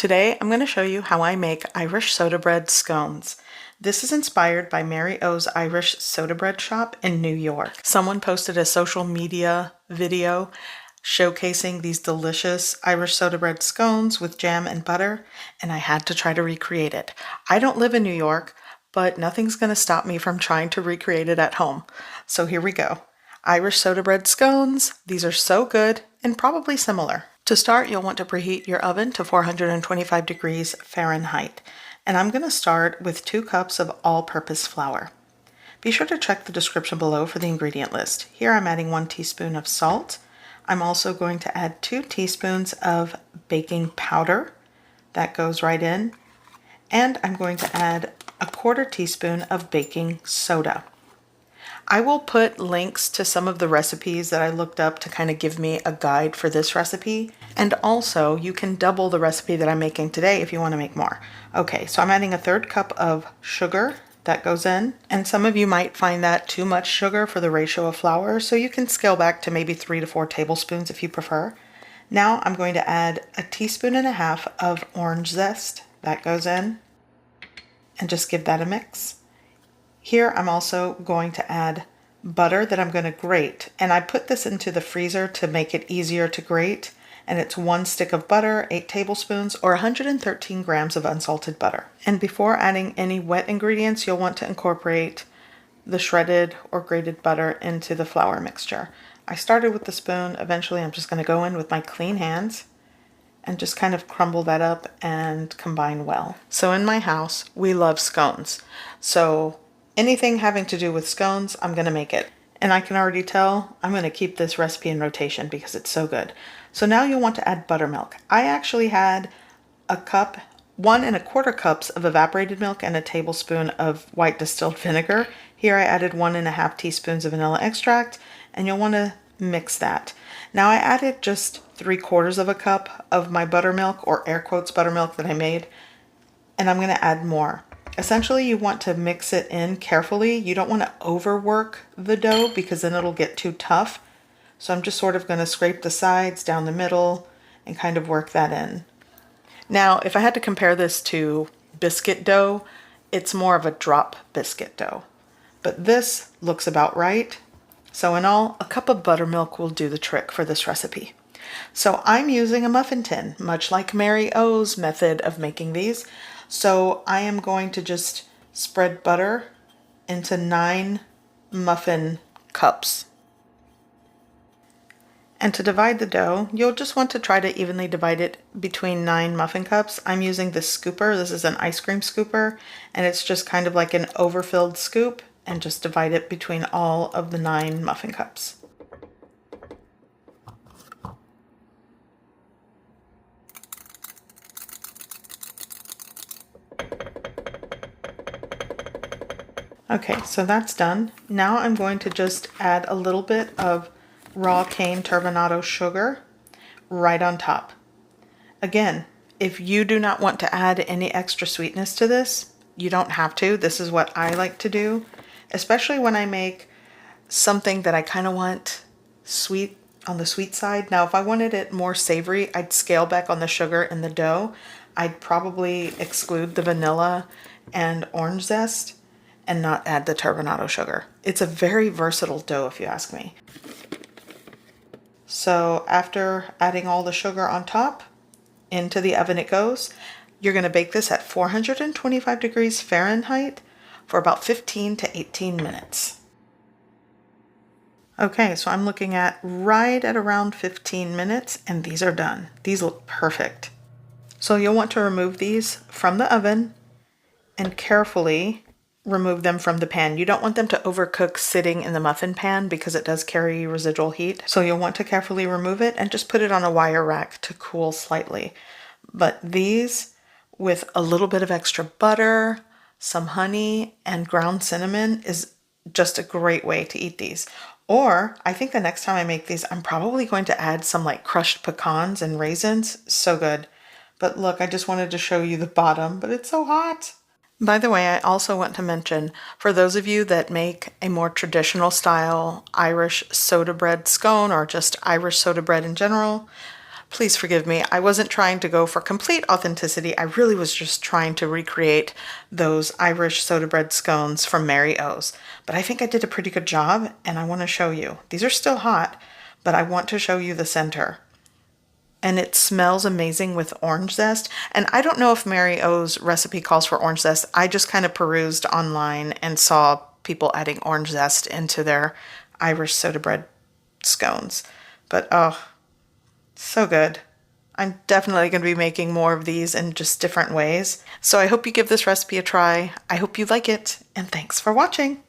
Today I'm going to show you how I make Irish soda bread scones. This is inspired by Mary O's Irish soda bread shop in New York. Someone posted a social media video showcasing these delicious Irish soda bread scones with jam and butter, and I had to try to recreate it. I don't live in New York, but nothing's going to stop me from trying to recreate it at home. So here we go. Irish soda bread scones. These are so good and probably similar. To start, you'll want to preheat your oven to 425 degrees Fahrenheit. And I'm going to start with 2 cups of all-purpose flour. Be sure to check the description below for the ingredient list. Here I'm adding 1 teaspoon of salt. I'm also going to add 2 teaspoons of baking powder. That goes right in. And I'm going to add a 1/4 teaspoon of baking soda. I will put links to some of the recipes that I looked up to kind of give me a guide for this recipe. And also, you can double the recipe that I'm making today if you want to make more. Okay, so I'm adding a 1/3 cup of sugar. That goes in. And some of you might find that too much sugar for the ratio of flour, so you can scale back to maybe 3 to 4 tablespoons if you prefer. Now I'm going to add a 1.5 teaspoons of orange zest. That goes in. And just give that a mix. Here I'm also going to add butter that I'm going to grate, and I put this into the freezer to make it easier to grate, and it's 1 stick of butter, 8 tablespoons, or 113 grams of unsalted butter. And before adding any wet ingredients, you'll want to incorporate the shredded or grated butter into the flour mixture. I started with the spoon. Eventually I'm just going to go in with my clean hands and just kind of crumble that up and combine well. So in my house, we love scones. So anything having to do with scones, I'm going to make it. And I can already tell I'm going to keep this recipe in rotation because it's so good. So now you'll want to add buttermilk. I actually had a cup, 1 1/4 cups of evaporated milk and a tablespoon of white distilled vinegar. Here I added 1.5 teaspoons of vanilla extract, and you'll want to mix that. Now I added just 3/4 of a cup of my buttermilk, or air quotes buttermilk, that I made, and I'm going to add more. Essentially, you want to mix it in carefully. You don't want to overwork the dough because then it'll get too tough. So I'm just sort of going to scrape the sides down the middle and kind of work that in. Now, if I had to compare this to biscuit dough, it's more of a drop biscuit dough. But this looks about right. So in all, a cup of buttermilk will do the trick for this recipe. So I'm using a muffin tin, much like Mary O's method of making these. So I am going to just spread butter into 9 muffin cups. And to divide the dough, you'll just want to try to evenly divide it between 9 muffin cups. I'm using this scooper. This is an ice cream scooper, and it's just kind of like an overfilled scoop, and just divide it between all of the 9 muffin cups. Okay, so that's done. Now I'm going to just add a little bit of raw cane turbinado sugar right on top. Again, if you do not want to add any extra sweetness to this, you don't have to. This is what I like to do, especially when I make something that I kind of want sweet, on the sweet side. Now, if I wanted it more savory, I'd scale back on the sugar in the dough. I'd probably exclude the vanilla and orange zest and not add the turbinado sugar. It's a very versatile dough, if you ask me. So after adding all the sugar on top, into the oven it goes. You're going to bake this at 425 degrees Fahrenheit for about 15 to 18 minutes. Okay, so I'm looking at right at around 15 minutes, and these are done. These look perfect. So you'll want to remove these from the oven and carefully remove them from the pan. You don't want them to overcook sitting in the muffin pan because it does carry residual heat. So you'll want to carefully remove it and just put it on a wire rack to cool slightly. But these, with a little bit of extra butter, some honey, and ground cinnamon, is just a great way to eat these. Or I think the next time I make these, I'm probably going to add some like crushed pecans and raisins. So good. But look, I just wanted to show you the bottom, but it's so hot. By the way, I also want to mention, for those of you that make a more traditional style Irish soda bread scone, or just Irish soda bread in general, Please forgive me. I wasn't trying to go for complete authenticity. I really was just trying to recreate those Irish soda bread scones from Mary O's. But I think I did a pretty good job, and I want to show you. These are still hot, but I want to show you the center. And it smells amazing with orange zest. And I don't know if Mary O's recipe calls for orange zest. I just kind of perused online and saw people adding orange zest into their Irish soda bread scones. But oh, so good. I'm definitely going to be making more of these in just different ways. So I hope you give this recipe a try. I hope you like it, and thanks for watching.